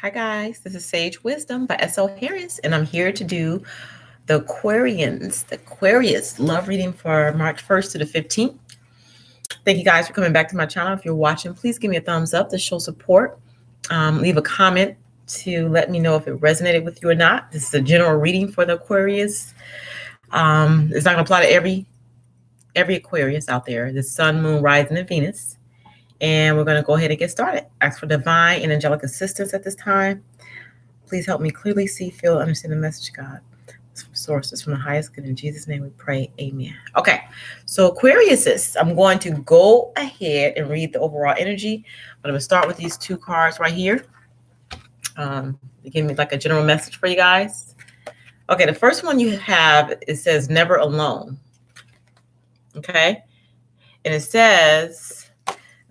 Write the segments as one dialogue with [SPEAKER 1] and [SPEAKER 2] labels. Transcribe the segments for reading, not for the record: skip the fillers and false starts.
[SPEAKER 1] Hi guys, this is Sage Wisdom by S.L. Harris, and I'm here to do the Aquarius love reading for March 1st to the 15th. Thank you guys for coming back to my channel. If you're watching, please give me a thumbs up to show support. Leave a comment to let me know if it resonated with you or not. This is a general reading for the Aquarius. It's not going to apply to every Aquarius out there. The Sun, Moon, Rising, and Venus. And we're going to go ahead and get started. Ask for divine and angelic assistance at this time. Please help me clearly see, feel, understand the message, God. Sources from the highest good. In Jesus' name we pray. Amen. Okay. So Aquariuses, I'm going to go ahead and read the overall energy. But I'm going to start with these two cards right here. They give me like a general message for you guys. Okay. The first one you have, it says never alone. Okay. And it says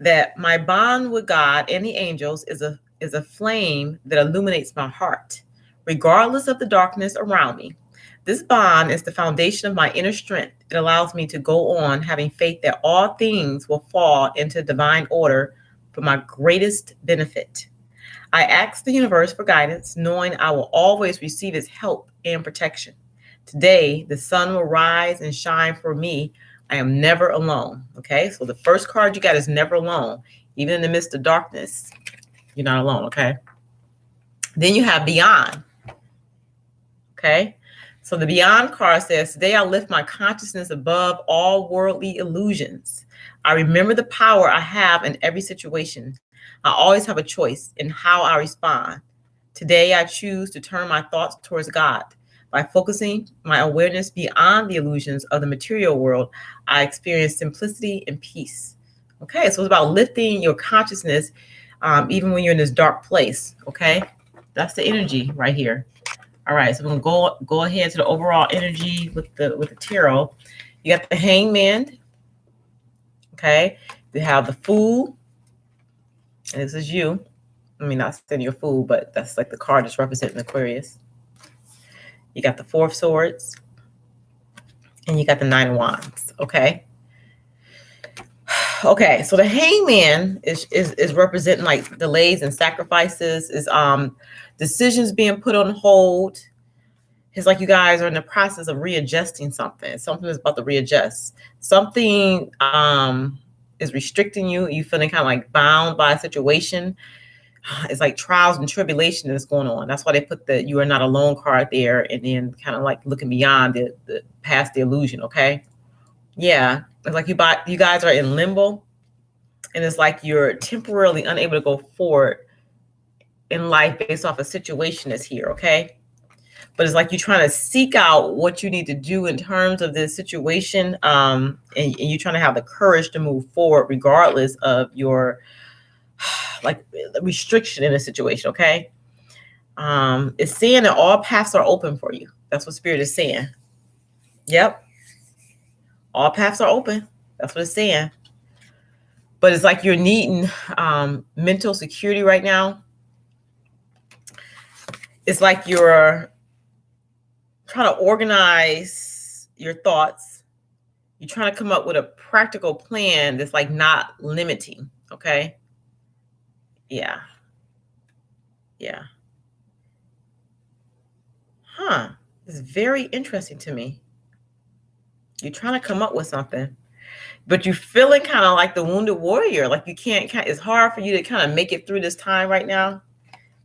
[SPEAKER 1] that my bond with God and the angels is a flame that illuminates my heart, regardless of the darkness around me. This bond is the foundation of my inner strength. It allows me to go on having faith that all things will fall into divine order for my greatest benefit. I ask the universe for guidance, knowing I will always receive its help and protection. Today, the sun will rise and shine for me. I am never alone. Okay, so the first card you got is never alone. Even in the midst of darkness, you're not alone. Okay. Then you have beyond. Okay. So the beyond card says, today I lift my consciousness above all worldly illusions. I remember the power I have in every situation. I always have a choice in how I respond. Today I choose to turn my thoughts towards God. By focusing my awareness beyond the illusions of the material world, I experience simplicity and peace. Okay, so it's about lifting your consciousness even when you're in this dark place. Okay, that's the energy right here. All right, so I'm gonna go ahead to the overall energy with the tarot. You got the Hangman. Okay, you have the Fool, and this is you. I mean, not saying you're a fool, but that's like the card that's representing Aquarius. You got the Four of Swords, and you got the Nine of Wands. Okay. Okay, so the Hangman is representing like delays and sacrifices, is decisions being put on hold. It's like you guys are in the process of readjusting something. Something is about to readjust. Something is restricting you. You feeling kind of like bound by a situation. It's like trials and tribulation that's going on. That's why they put the you are not alone card there, and then kind of like looking beyond the past the illusion. Okay. Yeah. It's like you guys are in limbo, and it's like you're temporarily unable to go forward in life based off a situation that's here. Okay. But it's like you're trying to seek out what you need to do in terms of this situation. And you're trying to have the courage to move forward regardless of your like restriction in a situation. Okay. It's saying that all paths are open for you. That's what Spirit is saying. Yep. All paths are open. That's what it's saying. But it's like you're needing mental security right now. It's like you're trying to organize your thoughts. You're trying to come up with a practical plan that's like not limiting. Okay. Yeah. Yeah. Huh. It's very interesting to me. You're trying to come up with something, but you're feeling kind of like the wounded warrior. Like you can't, it's hard for you to kind of make it through this time right now.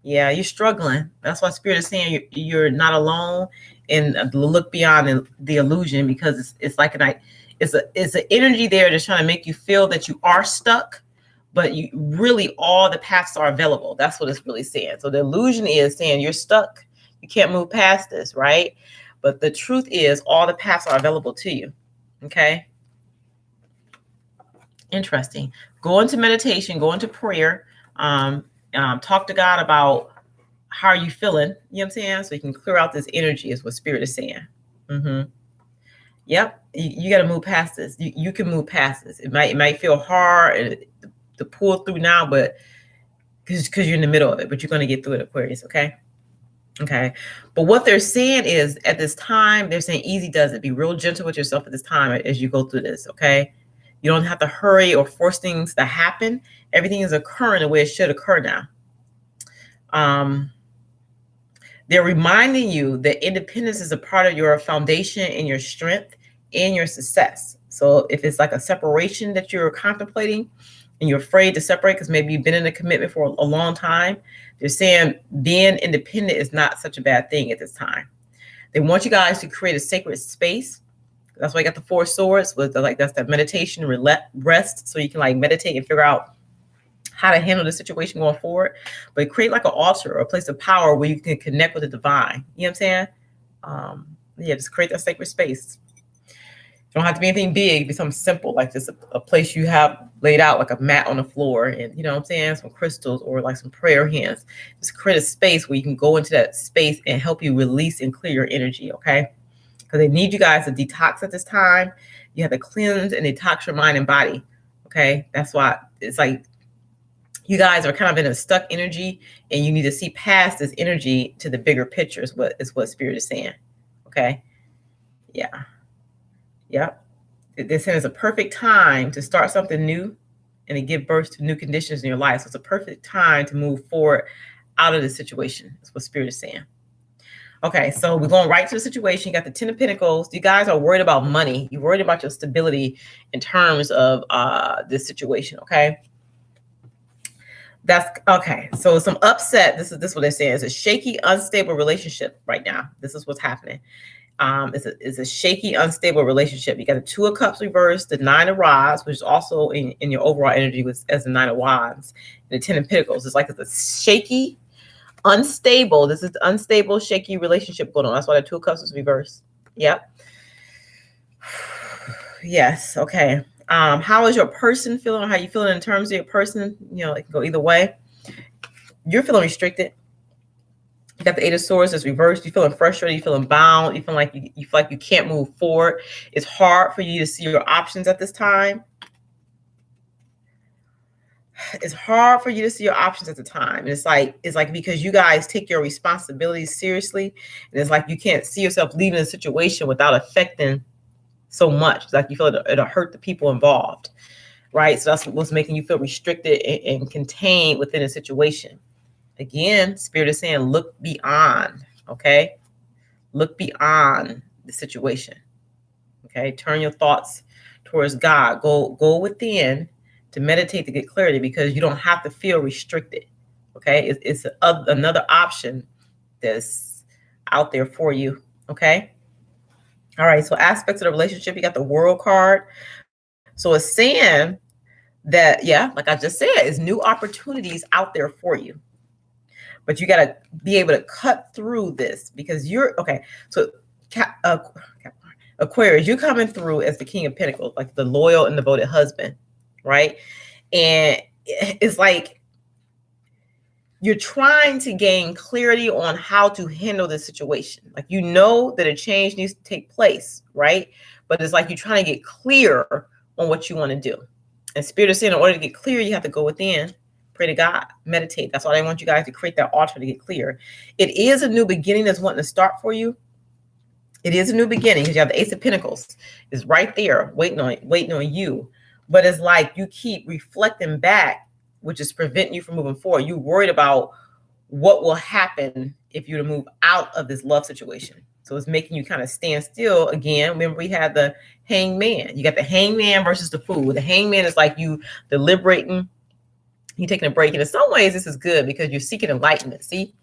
[SPEAKER 1] Yeah, you're struggling. That's why Spirit is saying you're not alone, and look beyond the illusion, because it's like it's an energy there that's trying to make you feel that you are stuck, but you really all the paths are available. That's what it's really saying. So the illusion is saying you're stuck. You can't move past this, right? But the truth is all the paths are available to you. Okay. Interesting. Go into meditation, go into prayer. Talk to God about how are you feeling, you know what I'm saying? So you can clear out this energy is what Spirit is saying. Yep. You got to move past this. You can move past this. It might feel hard to pull through now, but because you're in the middle of it, but you're going to get through it, Aquarius. Okay. Okay. But what they're saying is at this time, they're saying easy does it. Be real gentle with yourself at this time as you go through this. Okay. You don't have to hurry or force things to happen. Everything is occurring the way it should occur now. They're reminding you that independence is a part of your foundation and your strength and your success. So if it's like a separation that you're contemplating and you're afraid to separate because maybe you've been in a commitment for a long time, they're saying being independent is not such a bad thing at this time. They want you guys to create a sacred space. That's why I got the 4 swords with that's that meditation, rest, so you can like meditate and figure out how to handle the situation going forward. But create like an altar or a place of power where you can connect with the divine. You know what I'm saying? Yeah, just create that sacred space. It don't have to be anything big. It be something simple, like just a place you have laid out, like a mat on the floor, and you know what I'm saying, some crystals or like some prayer hands. Just create a space where you can go into that space and help you release and clear your energy, okay? Because they need you guys to detox at this time. You have to cleanse and detox your mind and body, okay? That's why it's like you guys are kind of in a stuck energy, and you need to see past this energy to the bigger picture is what Spirit is saying, okay? Yeah. Yep. This is a perfect time to start something new and to give birth to new conditions in your life. So it's a perfect time to move forward out of the situation. That's what Spirit is saying. Okay, so we're going right to the situation. You got the 10 of Pentacles. You guys are worried about money. You're worried about your stability in terms of this situation, okay? That's okay. So some upset. This is what they're saying. It's a shaky, unstable relationship right now. This is what's happening. It's a shaky, unstable relationship. You got the 2 of Cups reversed, the 9 of Rods, which is also in your overall energy as the 9 of Wands, and the 10 of Pentacles. It's like it's a shaky, unstable. This is the unstable, shaky relationship going on. That's why the 2 of Cups is reversed. Yep. Yes. Okay. How is your person feeling? How you feeling in terms of your person? You know, it can go either way. You're feeling restricted. You got the 8 of Swords that's reversed. You're feeling frustrated. You're feeling bound. You feel like you feel like you can't move forward. It's hard for you to see your options at this time. It's hard for you to see your options at the time. And it's like because you guys take your responsibilities seriously, and it's like you can't see yourself leaving a situation without affecting so much. It's like you feel it'll hurt the people involved, right? So that's what's making you feel restricted and contained within a situation. Again, Spirit is saying, look beyond, okay? Look beyond the situation, okay? Turn your thoughts towards God. Go within to meditate to get clarity, because you don't have to feel restricted, okay? It's another option that's out there for you, okay? All right, so aspects of the relationship, you got the World card. So it's saying that, yeah, like I just said, it's new opportunities out there for you. But you got to be able to cut through this, because you're okay. So Aquarius, you're coming through as the King of Pentacles, like the loyal and devoted husband, right? And it's like you're trying to gain clarity on how to handle this situation. Like, you know that a change needs to take place, right? But it's like you're trying to get clear on what you want to do. And Spirit is saying, in order to get clear, you have to go within. Pray to God, meditate. That's why I want you guys to create that altar to get clear. It is a new beginning that's wanting to start for you. It is a new beginning, because you have the Ace of Pentacles is right there waiting on you. But it's like you keep reflecting back, which is preventing you from moving forward. You're worried about what will happen if you were to move out of this love situation. So it's making you kind of stand still again. Remember, we had the Hangman. You got the Hangman versus the Fool. The Hangman is like you deliberating. You're taking a break. And in some ways, this is good, because you're seeking enlightenment. See,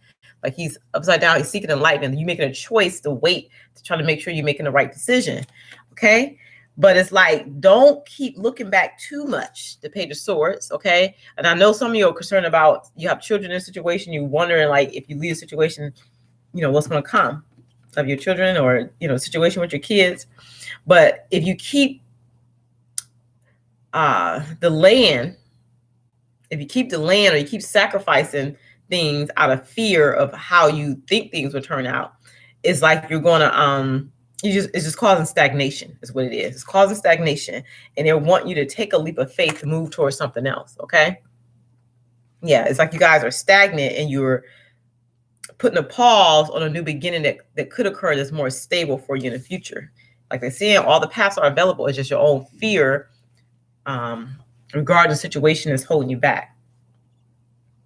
[SPEAKER 1] like he's upside down. He's seeking enlightenment. You're making a choice to wait to try to make sure you're making the right decision. Okay. But it's like, don't keep looking back too much. The Page of Swords. Okay. And I know some of you are concerned about, you have children in a situation. You're wondering, like, if you leave a situation, you know, what's going to come of your children, or, you know, situation with your kids. But if you keep delaying, or you keep sacrificing things out of fear of how you think things will turn out, it's like you're going to, it's just causing stagnation is what it is. It's causing stagnation, and they want you to take a leap of faith to move towards something else. Okay. Yeah. It's like you guys are stagnant, and you're putting a pause on a new beginning that could occur that's more stable for you in the future. Like they're saying, all the paths are available. It's just your own fear, regarding the situation, is holding you back.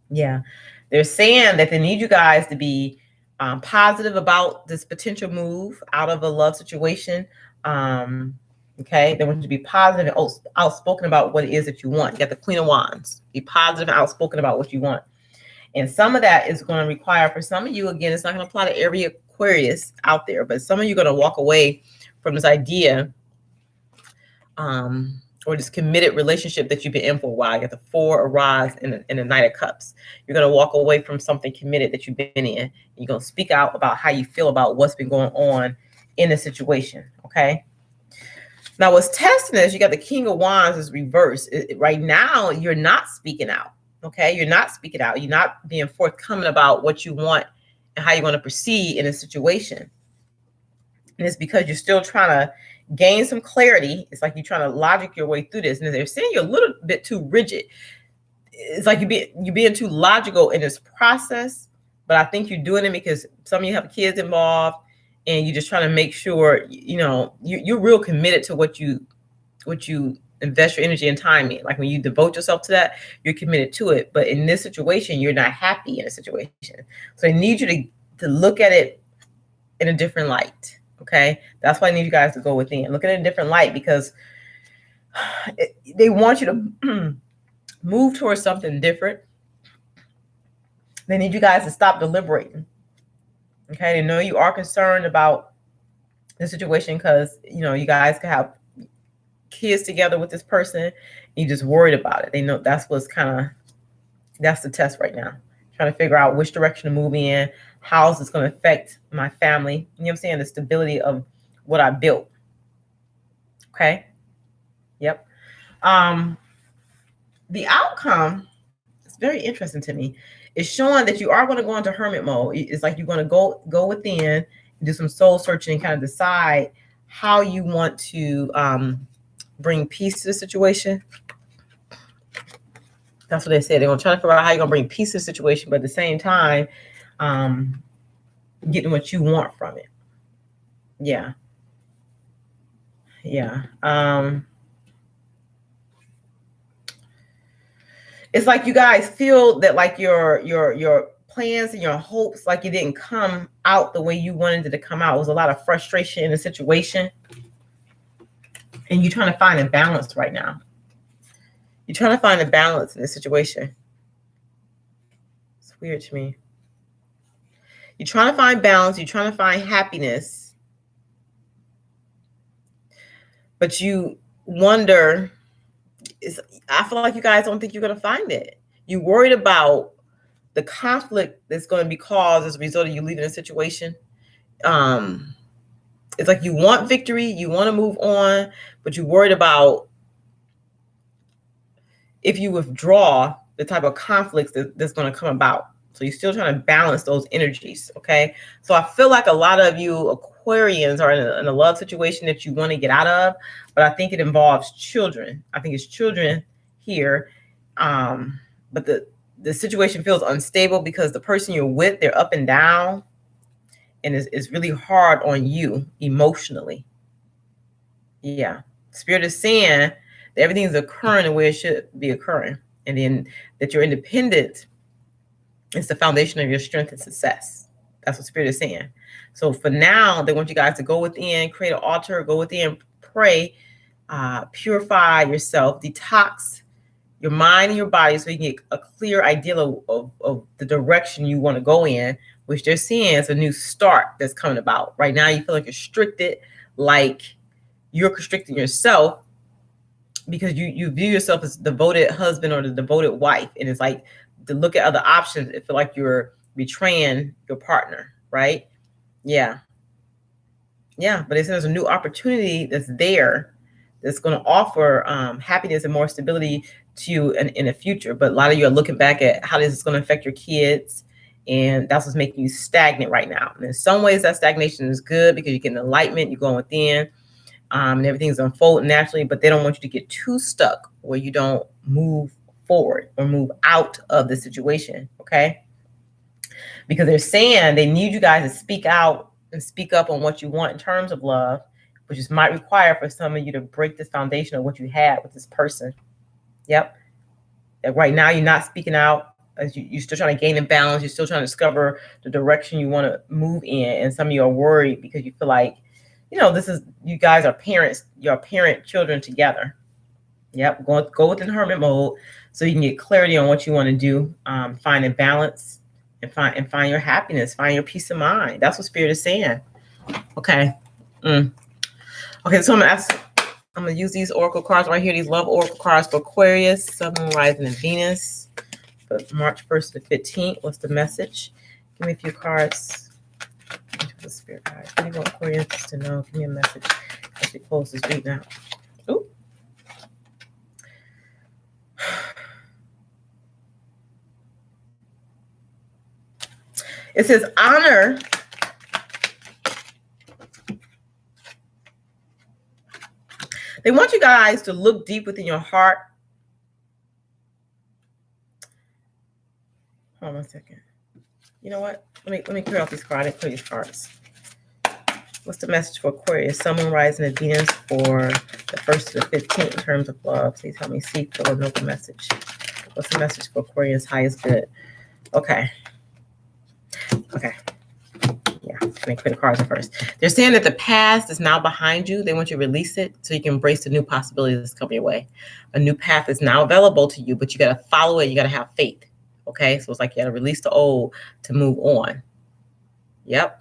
[SPEAKER 1] Yeah. They're saying that they need you guys to be positive about this potential move out of a love situation. Okay, they want you to be positive and outspoken about what it is that you want. You got the Queen of Wands. Be positive and outspoken about what you want. And some of that is going to require, for some of you, again, it's not going to apply to every Aquarius out there, but some of you are going to walk away from this idea or this committed relationship that you've been in for a while. You got the Four of Rods and the Knight of Cups. You're going to walk away from something committed that you've been in. You're going to speak out about how you feel about what's been going on in the situation, okay? Now, what's testing is you got the King of Wands is reversed. Right now, you're not speaking out, okay? You're not speaking out. You're not being forthcoming about what you want and how you're going to proceed in a situation. And it's because you're still trying to gain some clarity. It's like you're trying to logic your way through this. And they're saying you're a little bit too rigid. It's like you're being too logical in this process. But I think you're doing it because some of you have kids involved, and you're just trying to make sure, you know, you're real committed to what you invest your energy and time in. Like when you devote yourself to that, you're committed to it. But in this situation, you're not happy in a situation. So I need you to look at it in a different light. Okay, that's why I need you guys to go within. Look at it in a different light, because they want you to move towards something different. They need you guys to stop deliberating. Okay, they know you are concerned about the situation because, you know, you guys can have kids together with this person. You're just worried about it. They know that's what's that's the test right now. Trying to figure out which direction to move in. How is this going to affect my family? You know what I'm saying? The stability of what I built. Okay. Yep. The outcome is very interesting to me. It's showing that you are going to go into hermit mode. It's like you're going to go within, do some soul searching, and kind of decide how you want to bring peace to the situation. That's what they said. They're going to try to figure out how you're going to bring peace to the situation, but at the same time, getting what you want from it. Yeah. Yeah. It's like you guys feel that like your plans and your hopes, like it didn't come out the way you wanted it to come out. It was a lot of frustration in the situation. And you're trying to find a balance right now. You're trying to find a balance in this situation. It's weird to me. You're trying to find balance. You're trying to find happiness. But you wonder, I feel like you guys don't think you're going to find it. You're worried about the conflict that's going to be caused as a result of you leaving a situation. It's like you want victory. You want to move on, but you're worried about if you withdraw, the type of conflicts that's going to come about. So you're still trying to balance those energies, okay? So I feel like a lot of you Aquarians are in a love situation that you want to get out of, but I think it involves children. I think it's children here, but the situation feels unstable because the person you're with, they're up and down, and it's really hard on you emotionally. Yeah, Spirit is saying that everything's occurring the way it should be occurring, and then that your independence is the foundation of your strength and success. That's what Spirit is saying. So for now, they want you guys to go within, create an altar, go within, pray, purify yourself, detox your mind and your body so you can get a clear idea of the direction you want to go in, which they're seeing is a new start that's coming about. Right now, you feel like restricted, like you're constricting yourself because you view yourself as the devoted husband or the devoted wife. And it's like to look at other options, it feel like you're betraying your partner, right? Yeah. Yeah, but it says there's a new opportunity that's there that's going to offer happiness and more stability to you in the future. But a lot of you are looking back at how this is going to affect your kids, and that's what's making you stagnant right now. And in some ways, that stagnation is good because you're getting enlightenment, you're going within, and everything's unfolding naturally, but they don't want you to get too stuck where you don't move forward or move out of the situation, okay? Because they're saying they need you guys to speak out and speak up on what you want in terms of love, which is might require for some of you to break this foundation of what you had with this person. Yep. That right now you're not speaking out. as you're still trying to gain in balance. You're still trying to discover the direction you want to move in. And some of you are worried because you feel like, you guys are parents, you're parent children together. Yep. Go within hermit mode so you can get clarity on what you want to do. Find a balance and find your happiness, find your peace of mind. That's what Spirit is saying. Okay. Okay. So I'm going to use these oracle cards right here. These love oracle cards for Aquarius, Sun, Moon, Rising, and Venus. For March 1st to 15th. What's the message? Give me a few cards. The Spirit guide. What do you want Aquarius to know? Give me a message as we close this reading out. Ooh. It says honor. They want you guys to look deep within your heart. Hold on one second. You know what? Let me clear off these cards. I didn't clear these cards. What's the message for Aquarius? Sun, Moon, Rising, and Venus for the 1st to the 15th in terms of love. Please help me see the noble message. What's the message for Aquarius? Highest good. Okay. Yeah, let me clear the cards first. They're saying that the past is now behind you. They want you to release it so you can embrace the new possibilities that's coming your way. A new path is now available to you, but you got to follow it. You got to have faith. Okay, so it's like you got to release the old to move on. Yep.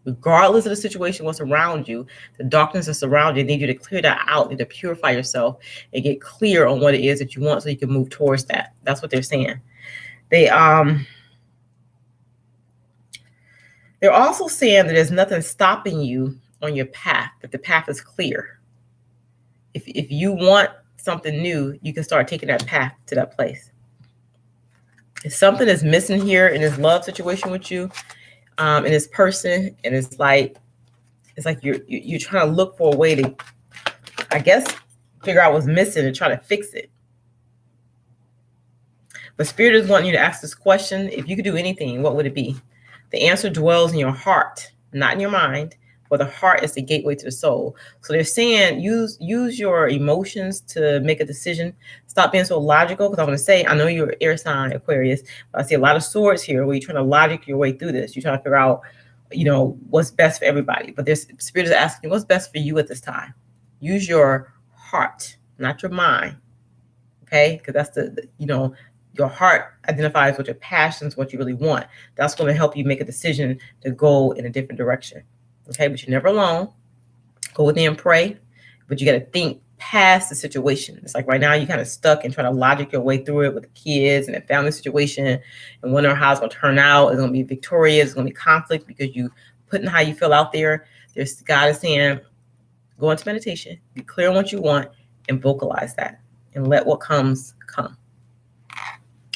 [SPEAKER 1] Regardless of the situation, what's around you, the darkness that's around you, they need you to clear that out, need to purify yourself and get clear on what it is that you want so you can move towards that. That's what they're saying. They're also saying that there's nothing stopping you on your path, that the path is clear. If you want something new, you can start taking that path to that place. If something is missing here in this love situation with you, and this person, and it's like you're trying to look for a way to, I guess, figure out what's missing and try to fix it. But Spirit is wanting you to ask this question. If you could do anything, what would it be? The answer dwells in your heart, not in your mind. For the heart is the gateway to the soul. So they're saying use your emotions to make a decision. Stop being so logical, because I want to say, I know you're air sign Aquarius, but I see a lot of swords here where you're trying to logic your way through this. You're trying to figure out, what's best for everybody. But this Spirit is asking, what's best for you at this time? Use your heart, not your mind. Okay? Because that's your heart identifies with your passions, what you really want. That's going to help you make a decision to go in a different direction. Okay, but you're never alone. Go within and pray, but you got to think past the situation. It's like right now you're kind of stuck and trying to logic your way through it with the kids and the family situation and wondering how it's going to turn out. It's going to be victorious. It's going to be conflict because you putting how you feel out there. There's God is saying, go into meditation, be clear on what you want, and vocalize that, and let what comes come.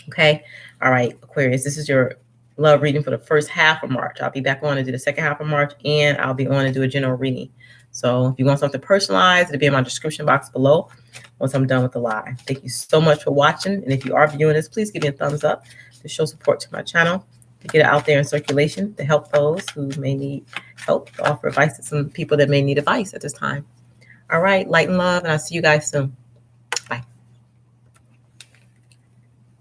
[SPEAKER 1] Okay, all right, Aquarius, this is your love reading for the first half of March. I'll be back on to do the second half of March, and I'll be on to do a general reading. So if you want something personalized, it'll be in my description box below once I'm done with the live. Thank you so much for watching. And if you are viewing this, please give me a thumbs up to show support to my channel, to get it out there in circulation, to help those who may need help, to offer advice to some people that may need advice at this time. All right, light and love, and I'll see you guys soon.